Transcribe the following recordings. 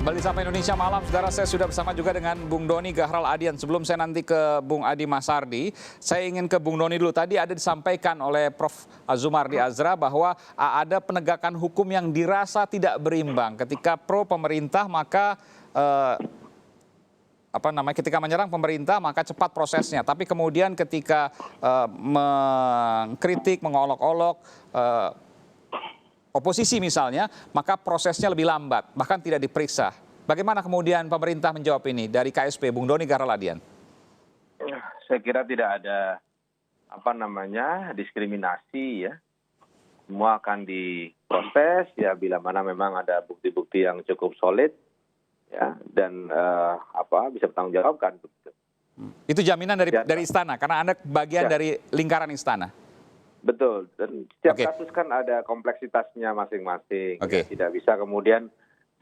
Kembali sampai Indonesia Malam, saudara, saya sudah bersama juga dengan Bung Doni Gahral Adian. Sebelum saya nanti ke Bung Adi Masardi, saya ingin ke Bung Doni dulu. Tadi ada disampaikan oleh Prof. Azumardi Azra bahwa ada penegakan hukum yang dirasa tidak berimbang. Ketika pro pemerintah maka ketika menyerang pemerintah maka cepat prosesnya. Tapi kemudian ketika mengkritik, mengolok-olok oposisi misalnya, maka prosesnya lebih lambat, bahkan tidak diperiksa. Bagaimana kemudian pemerintah menjawab ini dari KSP, Bung Doni Gahral Adian? Saya kira tidak ada diskriminasi ya. Semua akan diproses ya bila mana memang ada bukti-bukti yang cukup solid ya dan bisa bertanggungjawabkan. Itu jaminan dari istana karena Anda bagian dari lingkaran istana. Betul, dan setiap kasus kan ada kompleksitasnya masing-masing. Ya, tidak bisa kemudian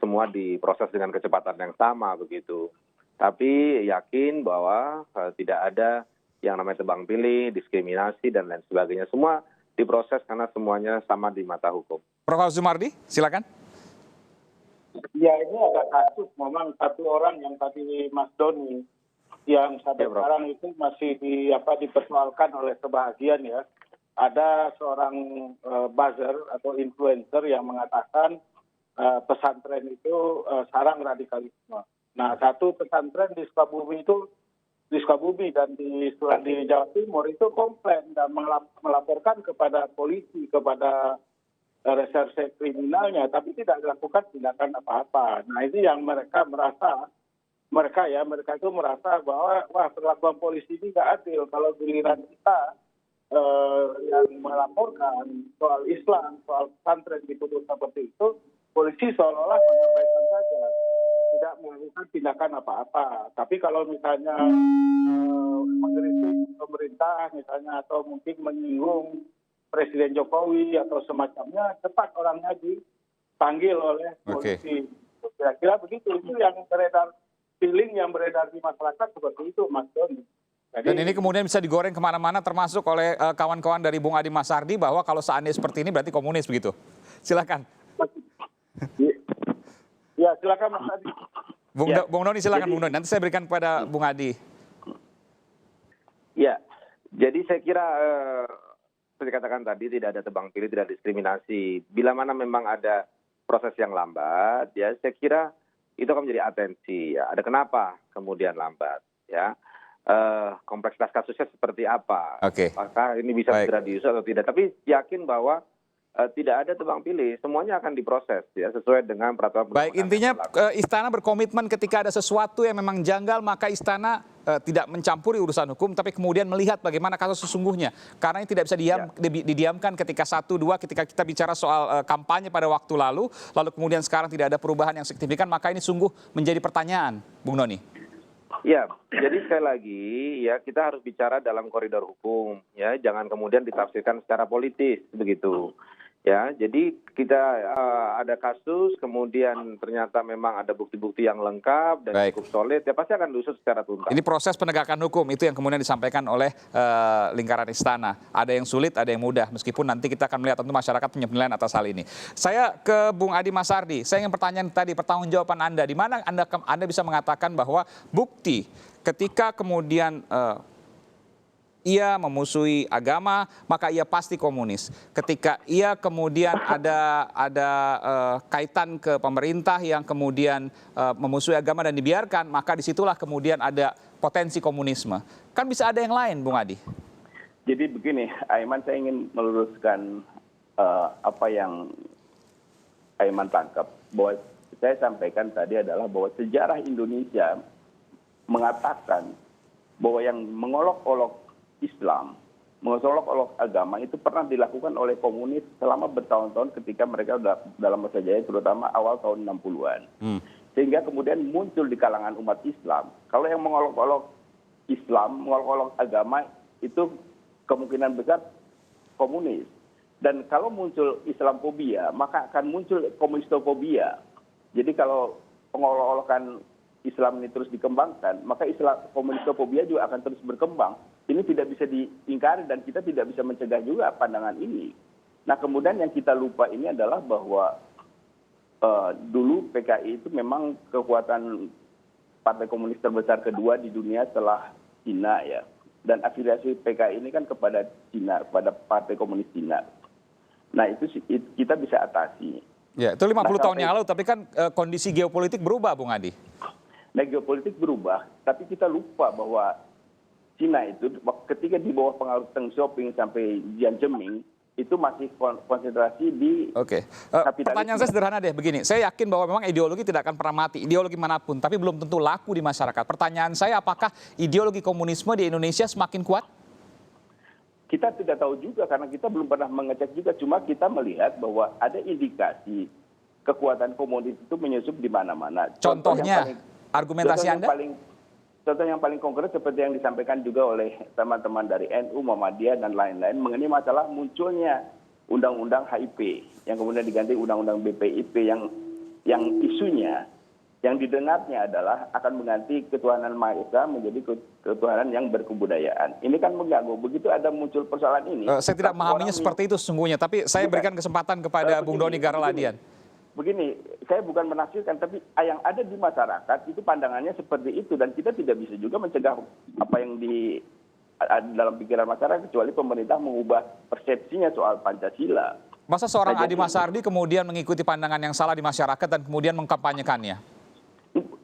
semua diproses dengan kecepatan yang sama begitu. Tapi yakin bahwa tidak ada yang namanya tebang pilih, diskriminasi dan lain sebagainya. Semua diproses karena semuanya sama di mata hukum. Prof. Azumardi, silakan. Ya, ini ada kasus memang satu orang yang tadi Mas Doni yang sampai sekarang itu masih dipersoalkan oleh sebagian ya. Ada seorang buzzer atau influencer yang mengatakan pesantren itu sarang radikalisme. Nah, satu pesantren di Sukabumi dan di Jawa Timur itu komplain dan melaporkan kepada polisi, kepada reserse kriminalnya, tapi tidak dilakukan tindakan apa-apa. Nah, ini yang mereka itu merasa bahwa perlakuan polisi ini nggak adil. Kalau giliran kita yang melaporkan soal Islam, soal pesantren dituduh seperti itu, polisi seolah-olah mengabaikan saja, tidak melakukan tindakan apa-apa. Tapi kalau misalnya mengkritik pemerintah misalnya atau mungkin menyinggung Presiden Jokowi atau semacamnya, cepat orangnya dipanggil oleh polisi. Kira-kira begitu. Itu yang beredar, feeling yang beredar di masyarakat seperti itu, Mas Doni. Dan ini kemudian bisa digoreng kemana-mana termasuk oleh kawan-kawan dari Bung Adi Masardi bahwa kalau seandainya seperti ini berarti komunis begitu. Silakan. Ya, silakan Mas Adi. Bung Doni silakan. Bung Doni. Nanti saya berikan kepada Bung Adi. Ya, jadi saya kira seperti katakan tadi tidak ada tebang pilih, tidak diskriminasi. Bila mana memang ada proses yang lambat, ya saya kira itu akan menjadi atensi. Ya, ada kenapa kemudian lambat, ya. Kompleksitas kasusnya seperti apa, apakah ini bisa segera diusut atau tidak, tapi yakin bahwa tidak ada tebang pilih, semuanya akan diproses ya sesuai dengan peraturan. Baik, intinya istana berkomitmen ketika ada sesuatu yang memang janggal maka istana tidak mencampuri urusan hukum tapi kemudian melihat bagaimana kasus sesungguhnya, karena ini tidak bisa didiamkan ketika ketika kita bicara soal kampanye pada waktu lalu kemudian sekarang tidak ada perubahan yang signifikan, maka ini sungguh menjadi pertanyaan, Bung Doni. Ya, jadi sekali lagi ya kita harus bicara dalam koridor hukum ya, jangan kemudian ditafsirkan secara politis begitu. Ya, jadi kita ada kasus kemudian ternyata memang ada bukti-bukti yang lengkap dan cukup solid, ya pasti akan diusut secara tuntas. Ini proses penegakan hukum itu yang kemudian disampaikan oleh lingkaran istana. Ada yang sulit, ada yang mudah. Meskipun nanti kita akan melihat tentu masyarakat punya penilaian atas hal ini. Saya ke Bung Adi Masardi. Saya ingin pertanyaan tadi, pertanggungjawaban Anda. Di mana Anda bisa mengatakan bahwa bukti ketika kemudian ia memusuhi agama, maka ia pasti komunis. Ketika ia kemudian ada kaitan ke pemerintah yang kemudian memusuhi agama dan dibiarkan, maka disitulah kemudian ada potensi komunisme. Kan bisa ada yang lain, Bung Adi. Jadi begini, Aiman, saya ingin meluruskan apa yang Aiman tangkap. Bahwa saya sampaikan tadi adalah bahwa sejarah Indonesia mengatakan bahwa yang mengolok-olok Islam, mengolok-olok agama itu pernah dilakukan oleh komunis selama bertahun-tahun ketika mereka dalam masa jaya, terutama awal tahun 60-an. Sehingga kemudian muncul di kalangan umat Islam. Kalau yang mengolok-olok Islam, mengolok-olok agama itu kemungkinan besar komunis. Dan kalau muncul Islamfobia, maka akan muncul komunistofobia. Jadi kalau pengolok-olokan Islam ini terus dikembangkan, maka komunistofobia juga akan terus berkembang. Ini tidak bisa diingkari dan kita tidak bisa mencegah juga pandangan ini. Nah, kemudian yang kita lupa ini adalah bahwa dulu PKI itu memang kekuatan partai komunis terbesar kedua di dunia setelah Cina ya. Dan afiliasi PKI ini kan kepada Cina, kepada Partai Komunis Cina. Nah itu kita bisa atasi. Ya, itu 50 tahun yang lalu, tapi kan kondisi geopolitik berubah, Bung Adi. Nah geopolitik berubah, tapi kita lupa bahwa Cina itu ketika di bawah pengaruh Deng Xiaoping sampai Jiang Zemin, itu masih konsentrasi di Oke. kapitalisme. Pertanyaan saya sederhana deh, begini. Saya yakin bahwa memang ideologi tidak akan pernah mati, ideologi manapun, tapi belum tentu laku di masyarakat. Pertanyaan saya, apakah ideologi komunisme di Indonesia semakin kuat? Kita tidak tahu juga karena kita belum pernah mengecek juga. Cuma kita melihat bahwa ada indikasi kekuatan komunis itu menyusup di mana-mana. Contohnya, argumentasi Anda? Contoh yang paling konkret seperti yang disampaikan juga oleh teman-teman dari NU, Muhammadiyah, dan lain-lain mengenai masalah munculnya undang-undang HIP yang kemudian diganti undang-undang BPIP yang isunya, yang didengarnya adalah akan mengganti ketuhanan Maha Esa menjadi ketuhanan yang berkebudayaan. Ini kan mengganggu. Begitu ada muncul persoalan ini. Saya tidak memahaminya seperti itu sesungguhnya, tapi saya berikan kesempatan kepada Bung Doni Garaladian. Begini, saya bukan menafsirkan, tapi yang ada di masyarakat itu pandangannya seperti itu, dan kita tidak bisa juga mencegah apa yang di dalam pikiran masyarakat kecuali pemerintah mengubah persepsinya soal Pancasila. Masa seorang Adi Masardi kemudian mengikuti pandangan yang salah di masyarakat dan kemudian mengkampanyekannya?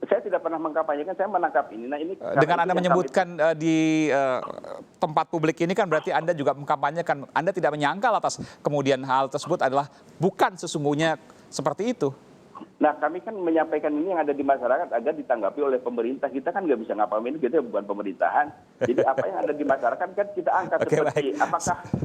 Saya tidak pernah mengkampanyekan, saya menangkap ini. Nah, ini dengan Anda menyebutkan di tempat publik ini kan berarti Anda juga mengkampanyekan. Anda tidak menyangkal atas kemudian hal tersebut adalah bukan sesungguhnya seperti itu. Nah, kami kan menyampaikan ini yang ada di masyarakat agar ditanggapi oleh pemerintah. Kita kan nggak bisa ngapain, kita bukan pemerintahan. Jadi apa yang ada di masyarakat kan kita angkat. Seperti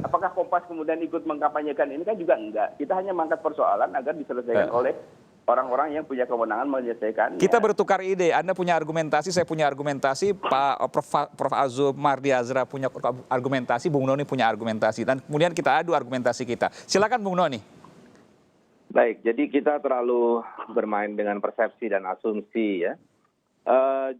apakah Kompas kemudian ikut mengkampanyekan ini kan juga enggak. Kita hanya mengangkat persoalan agar diselesaikan oleh orang-orang yang punya kewenangan menyelesaikannya. Kita bertukar ide. Anda punya argumentasi, saya punya argumentasi, Prof. Azul Mardi Azra punya argumentasi, Bung Doni punya argumentasi, dan kemudian kita adu argumentasi kita. Silakan Bung Doni. Baik, jadi kita terlalu bermain dengan persepsi dan asumsi ya.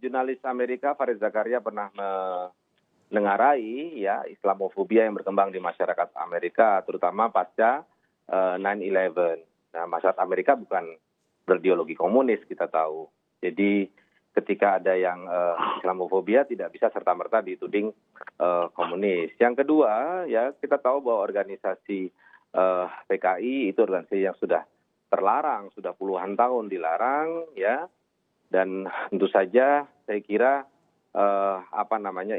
Jurnalis Amerika Farid Zakaria pernah menengarai ya Islamofobia yang berkembang di masyarakat Amerika, terutama pasca 9/11. Nah, masyarakat Amerika bukan berideologi komunis, kita tahu. Jadi ketika ada yang Islamofobia tidak bisa serta-merta dituding komunis. Yang kedua, ya kita tahu bahwa organisasi PKI itu organisasi yang sudah terlarang, sudah puluhan tahun dilarang, ya. Dan tentu saja saya kira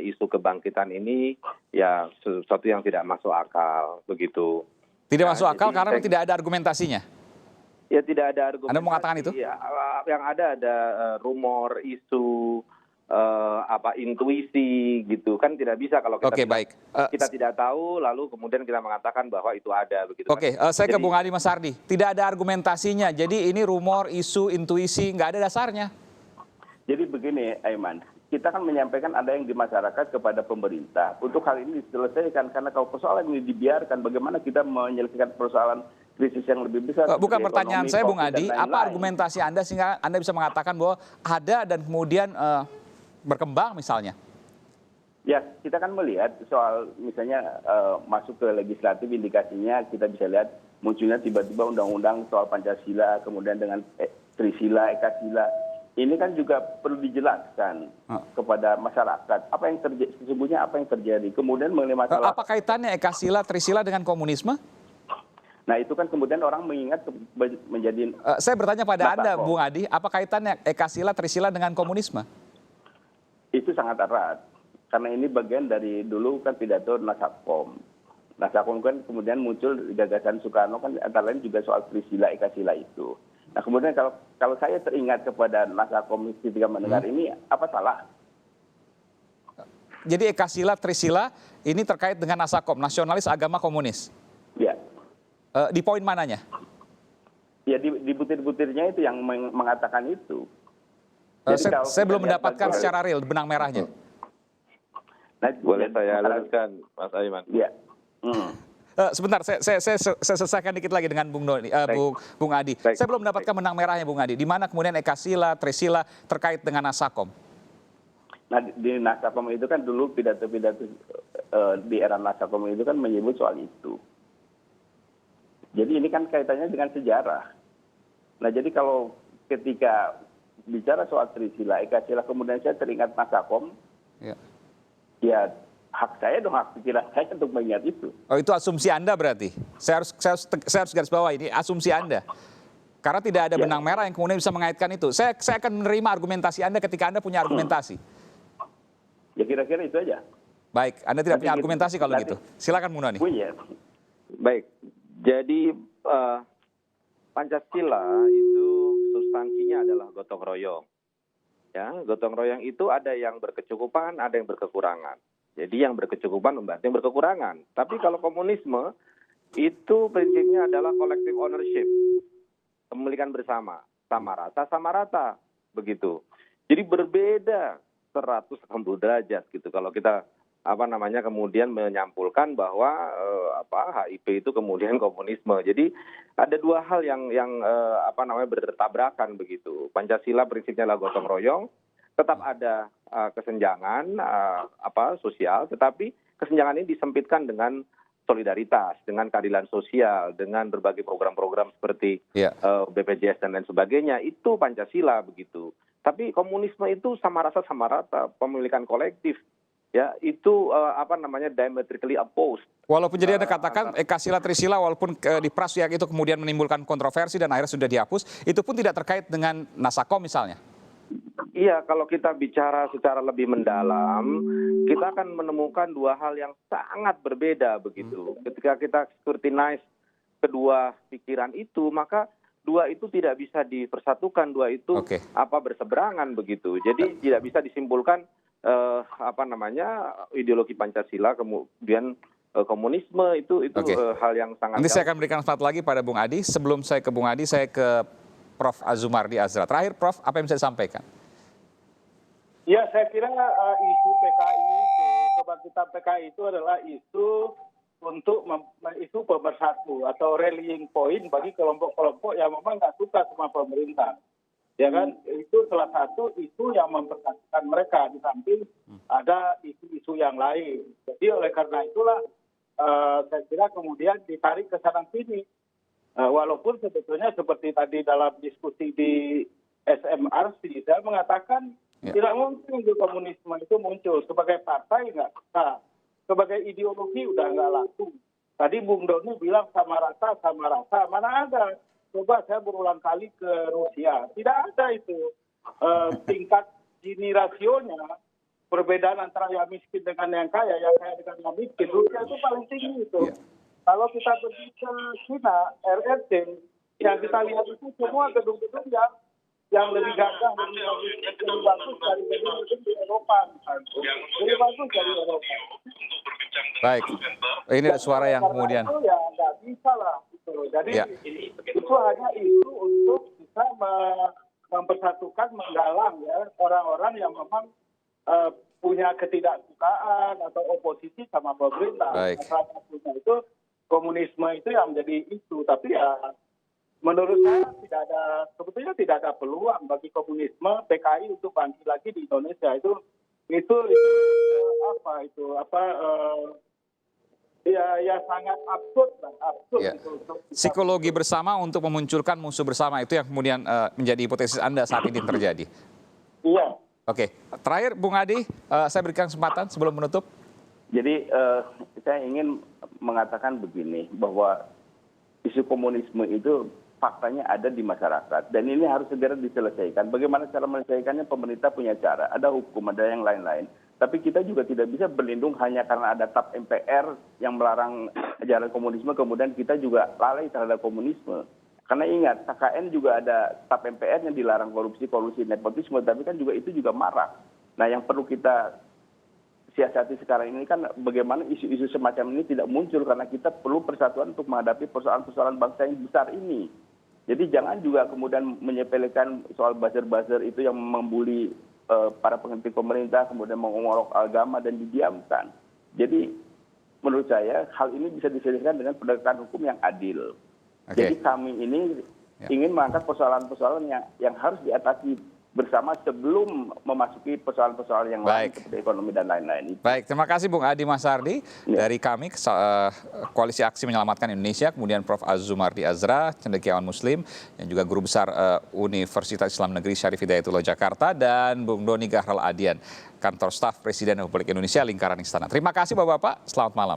isu kebangkitan ini ya sesuatu yang tidak masuk akal, begitu. Tidak masuk akal karena tidak ada argumentasinya. Ya tidak ada argumentasi. Anda mengatakan itu? Ya, yang ada rumor, isu, intuisi gitu kan tidak bisa kalau kita tidak tahu lalu kemudian kita mengatakan bahwa itu ada begitu. Saya ke Bung Adi Masardi. Tidak ada argumentasinya. Jadi ini rumor, isu, intuisi nggak ada dasarnya. Jadi begini, Aiman, kita kan menyampaikan ada yang di masyarakat kepada pemerintah untuk hal ini diselesaikan, karena kalau persoalan ini dibiarkan, bagaimana kita menyelesaikan persoalan krisis yang lebih besar. Bukan pertanyaan saya, Bung Adi, apa argumentasi Anda sehingga Anda bisa mengatakan bahwa ada dan kemudian berkembang misalnya? Ya, kita kan melihat soal misalnya masuk ke legislatif, indikasinya kita bisa lihat munculnya tiba-tiba undang-undang soal Pancasila, kemudian dengan Trisila, Ekasila. Ini kan juga perlu dijelaskan kepada masyarakat apa yang terjadi, sesungguhnya apa yang terjadi. Kemudian mengenai masalah apa kaitannya Ekasila, Trisila dengan komunisme? Nah itu kan kemudian orang mengingat menjadi. Saya bertanya pada Anda, Bung Adi, apa kaitannya Ekasila, Trisila dengan komunisme? Itu sangat erat, karena ini bagian dari dulu kan pidato Nasakom. Nasakom kan kemudian muncul gagasan Soekarno kan antara lain juga soal Trisila, Ekasila itu. Nah kemudian kalau saya teringat kepada Nasakom ketika mendengar ini, apa salah? Jadi Ekasila, Trisila ini terkait dengan Nasakom, nasionalis agama komunis? Ya. Di poin mananya? Ya di butir-butirnya itu yang mengatakan itu. Saya belum mendapatkan secara real benang merahnya. Nah, boleh saya luruskan, Mas Aiman? Iya. Sebentar, saya selesaikan dikit lagi dengan Bung Doni, Bung Adi. Baik. Saya belum mendapatkan benang merahnya, Bung Adi. Di mana kemudian Ekasila, Trisila terkait dengan Nasakom? Nah, di Nasakom itu kan dulu pidato-pidato di era Nasakom itu kan menyebut soal itu. Jadi ini kan kaitannya dengan sejarah. Nah jadi kalau ketika bicara soal Trisila, Ekasila, kemudian saya teringat Nasakom, Ya. ya hak saya dong, hak pikiran saya untuk mengingat itu. Oh, itu asumsi Anda berarti. Saya harus garis bawah ini asumsi Anda. Karena tidak ada benang merah yang kemudian bisa mengaitkan itu. Saya akan menerima argumentasi Anda ketika Anda punya argumentasi. Ya kira-kira itu aja. Baik, Anda tidak Nanti punya gitu. argumentasi kalau Nanti. gitu. Silakan Bung Doni. Punya. Baik, jadi Pancasila itu substansinya adalah gotong royong. Ya, gotong royong itu ada yang berkecukupan, ada yang berkekurangan. Jadi yang berkecukupan membantu yang berkekurangan. Tapi kalau komunisme itu prinsipnya adalah collective ownership, kepemilikan bersama, sama rata, begitu. Jadi berbeda 180 derajat gitu. Kalau kita kemudian menyampulkan bahwa HIP itu kemudian komunisme. Jadi ada dua hal yang bertabrakan begitu. Pancasila prinsipnya adalah gotong royong, tetap ada kesenjangan sosial, tetapi kesenjangan ini disempitkan dengan solidaritas, dengan keadilan sosial, dengan berbagai program-program seperti BPJS dan lain sebagainya. Itu Pancasila begitu. Tapi komunisme itu sama rata, pemilikan kolektif. Ya, itu diametrically opposed. Walaupun jadi Anda katakan Ekasila Trisila walaupun di Pras yang itu kemudian menimbulkan kontroversi dan akhirnya sudah dihapus, itu pun tidak terkait dengan Nasakom misalnya. Iya, kalau kita bicara secara lebih mendalam, kita akan menemukan dua hal yang sangat berbeda begitu. Ketika kita scrutinize kedua pikiran itu, maka dua itu tidak bisa dipersatukan, dua itu berseberangan begitu. Jadi tidak bisa disimpulkan ideologi Pancasila kemudian komunisme itu hal yang sangat. Nanti saya akan berikan kesempatan lagi pada Bung Adi. Sebelum saya ke Bung Adi, saya ke Prof. Azumardi Azra. Terakhir, Prof, apa yang bisa disampaikan? Ya, saya kira isu PKI itu, kebangkitan PKI itu adalah isu untuk isu pemersatu atau rallying point bagi kelompok-kelompok yang memang nggak suka sama pemerintah. Ya kan, itu salah satu isu yang mempersatukan mereka, di samping ada isu-isu yang lain. Jadi oleh karena itulah saya kira kemudian ditarik ke sana sini. Walaupun sebetulnya seperti tadi dalam diskusi di SMRC, saya mengatakan tidak mungkin komunisme itu muncul. Sebagai partai nggak bisa. Sebagai ideologi udah nggak laku. Tadi Bung Doni bilang sama rata, mana ada. Coba saya berulang kali ke Rusia, tidak ada itu tingkat Gini rasionya, perbedaan antara yang miskin dengan yang kaya dengan yang miskin, Rusia itu paling tinggi itu. Kalau kita pergi ke China, RRC, yang kita lihat itu semua gedung-gedung yang lebih gagah, lebih bagus dari gedung-gedung di Eropa. Lebih bagus dari Eropa. Baik, ini ada suara yang kemudian. Itu ya nggak bisa lah. Jadi itu hanya isu untuk bisa mempersatukan, menggalang ya orang-orang yang memang punya ketidaksukaan atau oposisi sama pemerintah. Salah satunya itu komunisme itu yang menjadi isu. Tapi ya menurut saya sebetulnya tidak ada peluang bagi komunisme PKI untuk bangkit lagi di Indonesia. Ya sangat absurd. Psikologi bersama untuk memunculkan musuh bersama itu yang kemudian menjadi hipotesis Anda saat ini terjadi. Iya. Oke, terakhir Bung Adi, saya berikan kesempatan sebelum menutup. Jadi saya ingin mengatakan begini, bahwa isu komunisme itu faktanya ada di masyarakat dan ini harus segera diselesaikan. Bagaimana cara menyelesaikannya? Pemerintah punya cara, ada hukum, ada yang lain-lain. Tapi kita juga tidak bisa berlindung hanya karena ada TAP MPR yang melarang ajaran komunisme, kemudian kita juga lalai terhadap komunisme. Karena ingat, KKN juga ada TAP MPR yang dilarang korupsi, nepotisme, tapi kan itu juga marak. Nah, yang perlu kita siasati sekarang ini kan bagaimana isu-isu semacam ini tidak muncul, karena kita perlu persatuan untuk menghadapi persoalan-persoalan bangsa yang besar ini. Jadi jangan juga kemudian menyepelekan soal buzzer-buzzer itu yang membuli para pengkritik pemerintah, kemudian mengorok agama dan didiamkan. Jadi menurut saya hal ini bisa diselesaikan dengan penegakan hukum yang adil. Jadi kami ini ingin mengangkat persoalan-persoalan yang harus diatasi bersama sebelum memasuki persoalan-persoalan yang lain Baik. seperti ekonomi dan lain-lain. Baik, terima kasih Bung Adi Masardi dari kami Koalisi Aksi Menyelamatkan Indonesia, kemudian Prof. Azumardi Azra, cendekiawan Muslim, yang juga Guru Besar Universitas Islam Negeri Syarif Hidayatullah Jakarta, dan Bung Doni Gahral Adian, Kantor Staf Presiden Republik Indonesia Lingkaran Istana. Terima kasih Bapak-Bapak, selamat malam.